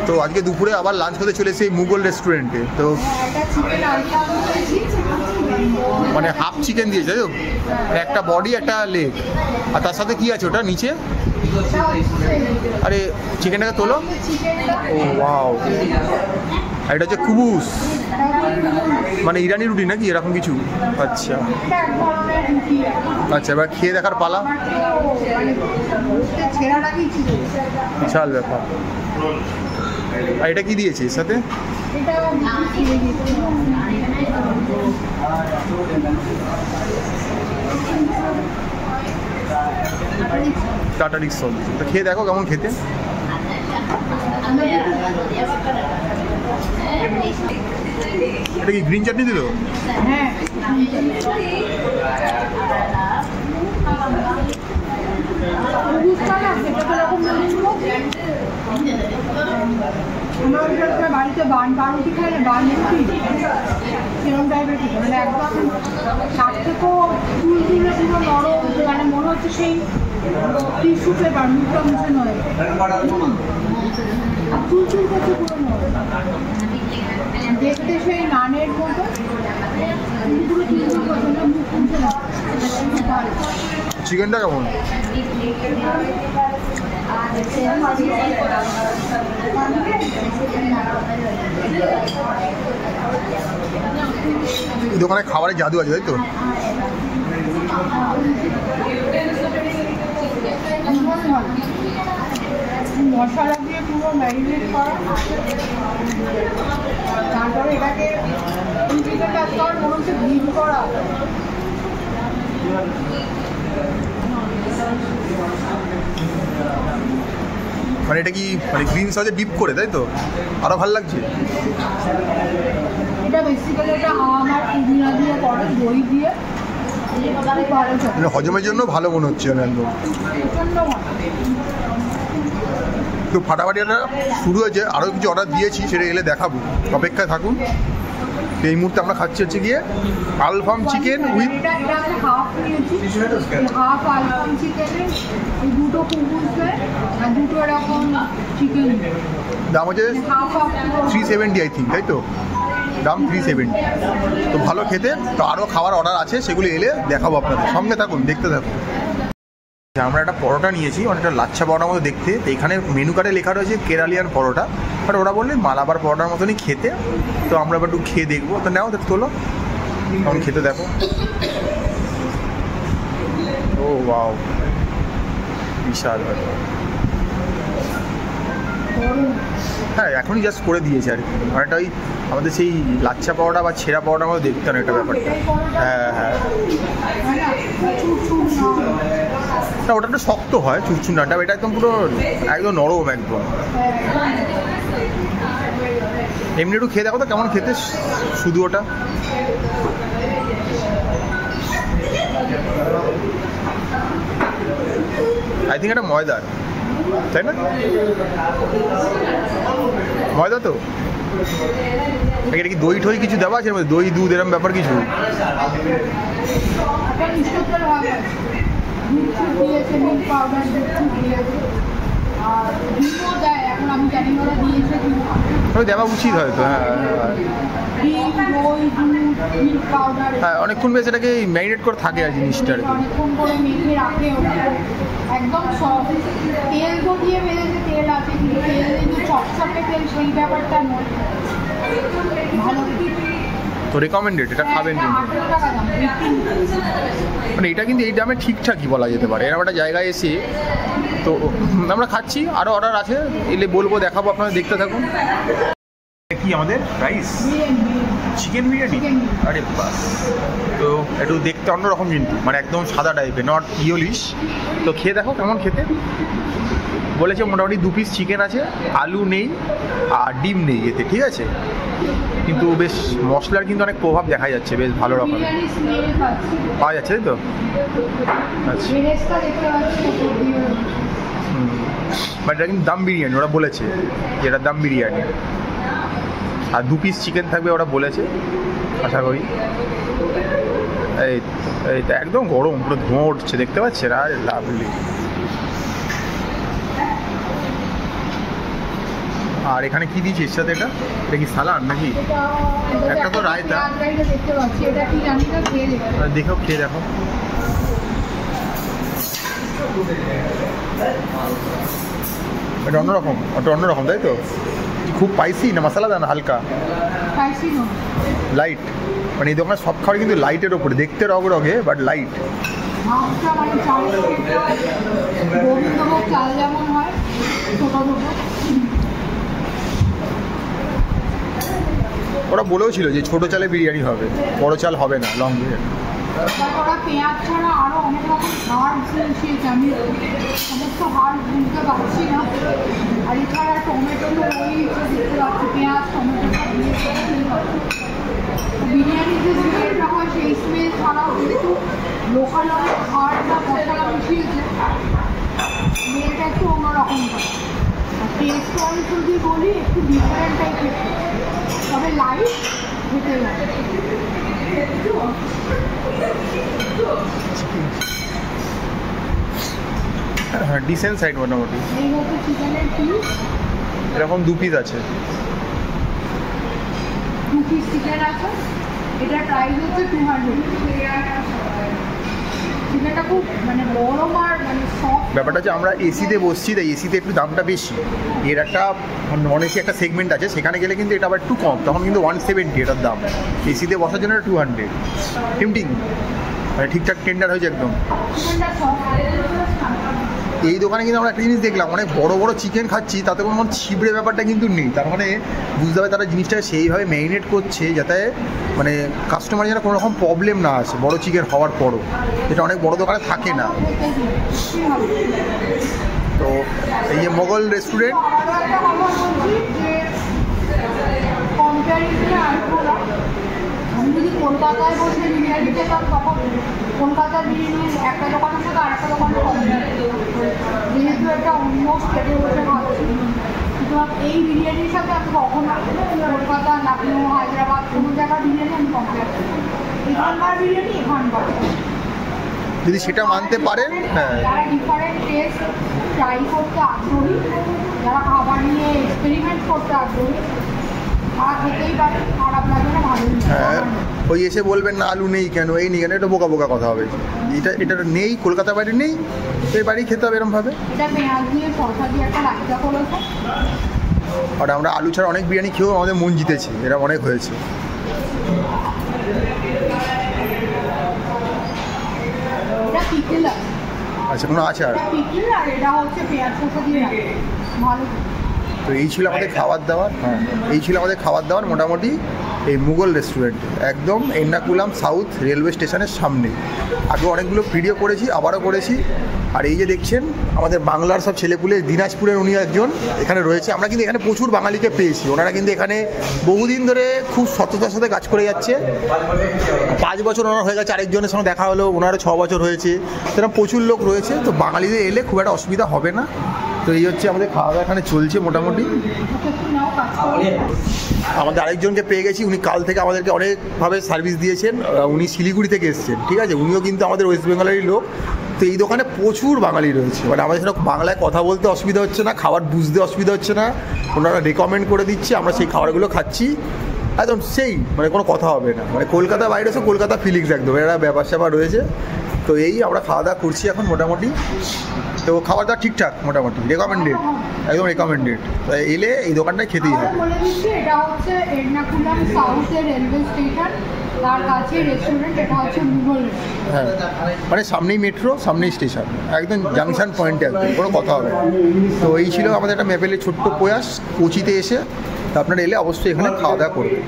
তো আজকে দুপুরে আবার লাঞ্চ করতে চলে এসেছি মুঘল রেস্টুরেন্টে। তো মানে হাফ চিকেন দিয়েছে, তাই তো? একটা বডি একটা লেগ, আর তার সাথে কি আছে ওটা নিচে? আরে চিকেনটাকে তোলো। ও ওয়াও, এটা হচ্ছে কুবুস, মানে ইরানি রুটি নাকি এরকম কিছু? আচ্ছা আচ্ছা, এবার খেয়ে দেখার পালা। বিশাল ব্যাপার। আর এটা কি দিয়েছে এর সাথে? টাটারিক সস। তো খেয়ে দেখো কেমন খেতে। এটা কি গ্রিন চাটনি দিল? হ্যাঁ, বাড়িতে বাড়ি খাই না, সেরকম টাইপের কিছু, মানে একদম তার থেকেও চুল তুলে পুরো নরম, মানে মনে হচ্ছে সেই টিস্যু পেপার, মুখটা মুছে নয়, চুল চুল করছে পুরো নরম, দেখতে সেই নানের মতো পুরো চুল চুল করছে না, মুখ মুছে নয়। চিকেনটা কেমন? দোকানে খাবারের জাদু আছে, তাই তো? মশলা দিয়ে পুরো ম্যারিনেট করা, তারপরে এটাকে মনে হচ্ছে গ্রিল করা। মানে এটা কি মানে গ্রিন সসে ডিপ করে, তাই তো? আরো ভালো লাগছে। এটা বেসিক্যালি এটা আম আর পুদিনা দিয়ে করে, দই দিয়ে, হজমের জন্য ভালো মনে হচ্ছে একদম। তো ফাটাফাটি এটা শুরু হয়েছে, আরও কিছু অর্ডার দিয়েছি, সেটা এলে দেখাবো, অপেক্ষায় থাকুন। তো এই মুহূর্তে আমরা খাচ্ছি হচ্ছে গিয়ে Alfaham chicken with half Alfaham চিকেনের দুটো কুকুরকে আর দুটো এরকম চিকেন, দাম হচ্ছে 370 আই থিঙ্ক, তাই তো? দাম 370। তো ভালো খেতে। তো আরও খাবার অর্ডার আছে, সেগুলো এলে দেখাবো আপনাদের, সঙ্গে থাকুন, দেখতে থাকুন। আমরা একটা পরোটা নিয়েছি, অনেকটা লাচ্ছা পরোটার মতো দেখতে। তো এখানে মেনু কার্ডে লেখা রয়েছে কেরালিয়ান পরোটা, বাট ওরা বললেন মালাবার পরোটার মতনই খেতে। তো আমরা এবার একটু খেয়ে দেখবো। তো নাও দেখ, তোলো কেমন খেতে, দেখো। ও ওয়াও, বিশাল ব্যাপার। হ্যাঁ, এখনই জাস্ট করে দিয়েছে আর কি, অনেকটা ওই আমাদের সেই লাচ্ছা পরোটা বা ছেঁড়া পরোটার মতো দেখতে অনেকটা ব্যাপারটা। হ্যাঁ হ্যাঁ, না ওটা একটু শক্ত হয়, চুরচুন্নাটা, এটা একদম পুরো একদম নরম একদম। এমনি একটু খেয়ে দেখো তো কেমন খেতে শুধু ওটা। আই থিঙ্ক এটা ময়দার, তাই না? ময়দা তো। এটা কি দই ঠই কিছু দেওয়া আছে? দই দুধ এরকম ব্যাপার কিছু? দেওয়া উচিত হয়তো। হ্যাঁ হ্যাঁ, অনেকক্ষণ বেশ এটাকে ম্যারিনেট করে থাকে আর জিনিসটা আর কি। একদম তেল তো দিয়ে ভেজেছে, তেল আছে কিন্তু তেল কিন্তু চটচটে তেল, সেই ব্যাপারটা নয়। ভালো তো রেকমেন্ডেড, এটা খাবেন কিন্তু। মানে এটা কিন্তু এই দামে ঠিকঠাকই বলা যেতে পারে। এরকম একটা জায়গায় এসে তো আমরা খাচ্ছি, আরও অর্ডার আছে, এলে বলবো, দেখাবো, আপনারা দেখতে থাকুন। কি আমাদের রাইস চিকেন বিরিয়ানি, আরে বাস। তো একটু দেখতে অন্যরকম কিন্তু, মানে একদম সাদা টাইপের, নট ইয়েলিশ। তো খেয়ে দেখো কেমন খেতে। বলেছে মোটামুটি 2 পিস চিকেন আছে, আলু নেই আর ডিম নেই এতে, ঠিক আছে? কিন্তু বেশ মশলার কিন্তু অনেক প্রভাব দেখা যাচ্ছে, বেশ ভালো রকম পাওয়া যাচ্ছে, তাই তো? আচ্ছা, বাট এটা কিন্তু দাম বিরিয়ানি, ওরা বলেছে যে এটা দাম বিরিয়ানি। আর 2 পিস চিকেন থাকবে ওরা বলেছে, আশা করি। এইটা একদম গরম, পুরো ধোঁয়া উঠছে, দেখতে পাচ্ছেন? আর লাভলি। আর এখানে কি দিয়েছে এর সাথে? এটা কি সালাড নাকি? একটা তো রায়তা। দেখতে পাচ্ছি, এটা কি জানি না, খেয়ে দেখো। খেয়ে দেখো। এটা অন্যরকম, তাই তো? খুব স্পাইসি না মশলাদার না হালকা? স্পাইসি না, লাইট। মানে এই দোকানে সব খাবার কিন্তু লাইটের ওপরে, দেখতে রগে বাট লাইট। ভাতটা মানে চালের গোবিন্দভোগ চাল যেমন হয় ছোটো ছোটো। ওরা বলেও ছিল যে ছোটো চালে বিরিয়ানি হবে, বড় চাল হবে না, লং বিরিয়ানি। ওরা পেঁয়াজ ছাড়া আরও অনেক রকম হাড় মিশিয়েছে, আমি সমস্ত হাড় বুঝতে পারছি না। আর এছাড়া টমেটো তো ওই দেখতে পাচ্ছি, পেঁয়াজ টমেটো বিরিয়ানির যে স্মেলটা হয় সেই স্মেল ছাড়াও কিন্তু লোকাল অনেক হাড় বা মশলা মিশিয়েছে, স্মেলটা একটু অন্যরকম হয়। আর টেস্ট আমি যদি বলি একটু ডিফারেন্ট টাইপের, তবে লাইট খেতে লাগে। হ্যাঁ, ডিসেন্ট সাইড মোটামুটি। এই হচ্ছে চিকেনের পিস, এরকম 2 পিস আছে, 2 পিস চিকেন আছে। এটা প্রাইস হচ্ছে 200। চিকেনটা খুব মানে গরম আর মানে সফট। ব্যাপারটা হচ্ছে আমরা এসিতে বসছি, তাই এসিতে একটু দামটা বেশি। এর একটা নন এসি একটা সেগমেন্ট আছে, সেখানে গেলে কিন্তু এটা আবার একটু কম, তখন কিন্তু 170 এটার দাম। এসিতে বসার জন্য 200। টেম্পটিং, মানে ঠিকঠাক টেন্ডার হয়েছে একদম। চিকেনটা সফট। এই দোকানে কিন্তু আমরা একটা জিনিস দেখলাম, অনেক বড় বড় চিকেন খাচ্ছি, তাতে কোনো ছিবড়ে ব্যাপারটা কিন্তু নেই। তার মানে বুঝতে হবে তারা জিনিসটাকে সেইভাবে ম্যারিনেট করছে যাতে মানে কাস্টমার যেন কোনো রকম প্রবলেম না আসে বড় চিকেন হওয়ার পরও, যেটা অনেক বড় দোকানে থাকে না। তো এই যে মোগল রেস্টুরেন্ট, আমি যদি কলকাতায় বসে বিরিয়ানি খেতাম তখন কলকাতার বিরিয়ানি একটা দোকানের সাথে আরেকটা দোকানে কম, যেহেতু এটা অন্য স্টেটে বসে খাচ্ছি। সুতরাং এই বিরিয়ানির সাথে আমি কখনো কলকাতা, লখনৌ, হায়দ্রাবাদ কোনো জায়গার বিরিয়ানি আমি কম্পেয়ার করি। এখানকার বিরিয়ানি এখানকার, যদি সেটা মানতে পারেন, হ্যাঁ, যারা ডিফারেন্ট টেস্ট ট্রাই করতে আগ্রহী, যারা খাবার নিয়ে এক্সপেরিমেন্ট করতে আগ্রহী, তারা খেতেই পারে, খারাপ লাগে না, ভালো লাগে। হ্যাঁ, ওই এসে বলবেন না আলু নেই কেন, এই নেই কেন, এটা বোকা বোকা কথা হবে। এটা নেই, কলকাতা বাইরে নেই, এই বাড়ি খেতে হবে এরমভাবে। এটা পেঁয়াজ দিয়ে শসা দিয়ে একটা রায়তা করেছে। আর আমরা আলু ছাড়া অনেক বিরিয়ানি খেয়েও আমাদের মন জিতেছে, এরা অনেক হয়েছে। এটা পিকল আছে, আচ্ছা, কোনো আচার। এটা পিকল আর এটা হচ্ছে পেঁয়াজ শসা দিয়ে রায়তা, ভালো। তো এই ছিল আমাদের খাবার দাবার। হ্যাঁ, এই ছিল আমাদের খাবার দাবার মোটামুটি এই মুঘল রেস্টুরেন্ট, একদম এর্নাকুলাম সাউথ রেলওয়ে স্টেশনের সামনে। আগে অনেকগুলো ভিডিও করেছি, আবারও করেছি। আর এই যে দেখছেন আমাদের বাংলার সব ছেলেপুলে, দিনাজপুরের উনি একজন এখানে রয়েছে। আমরা কিন্তু এখানে প্রচুর বাঙালিকে পেয়েছি, ওনারা কিন্তু এখানে বহুদিন ধরে খুব সততার সাথে কাজ করে যাচ্ছে। 5 বছর ওনার হয়ে গেছে, আরেকজনের সঙ্গে দেখা হলো, ওনারও 6 বছর হয়েছে। সেরকম প্রচুর লোক রয়েছে, তো বাঙালিদের এলে খুব একটা অসুবিধা হবে না। তো এই হচ্ছে আমাদের খাওয়া দাওয়া এখানে চলছে মোটামুটি। আমাদের আরেকজনকে পেয়ে গেছি, উনি কাল থেকে আমাদেরকে অনেকভাবে সার্ভিস দিয়েছেন। উনি শিলিগুড়ি থেকে এসেছেন, ঠিক আছে, উনিও কিন্তু আমাদের ওয়েস্ট বেঙ্গলেরই লোক। তো এই দোকানে প্রচুর বাঙালি রয়েছে, মানে আমাদের সাথে বাংলায় কথা বলতে অসুবিধা হচ্ছে না, খাবার বুঝতে অসুবিধা হচ্ছে না। ওনারা রেকমেন্ড করে দিচ্ছে, আমরা সেই খাবারগুলো খাচ্ছি একদম সেই, মানে কোনো কথা হবে না। মানে কলকাতা বাইরে এসে কলকাতা ফিলিংস একদম, এরা ব্যাপার স্যাপার রয়েছে। তো এই আমরা খাওয়া দাওয়া করছি এখন মোটামুটি। তো খাবার দাওয়া ঠিকঠাক মোটামুটি, রেকমেন্ডেড, একদম রেকমেন্ডেড। এলে এই দোকানটায় খেতেই হবে। বলে দিচ্ছি, এটা হচ্ছে এর্নাকুলাম সাউথের রেলওয়ে স্টেশন, তার কাছে রেস্টুরেন্ট। এটা হচ্ছে মুঘল। হ্যাঁ, মানে সামনেই মেট্রো, সামনেই স্টেশন, একদম জাংশন পয়েন্টে, একদম কোনো কথা হবে না। তো এই ছিল আমাদের একটা ম্যাপেলের ছোট্ট প্রয়াস কোচিতে এসে। তো আপনারা এলে অবশ্যই এখানে খাওয়া দাওয়া করবেন।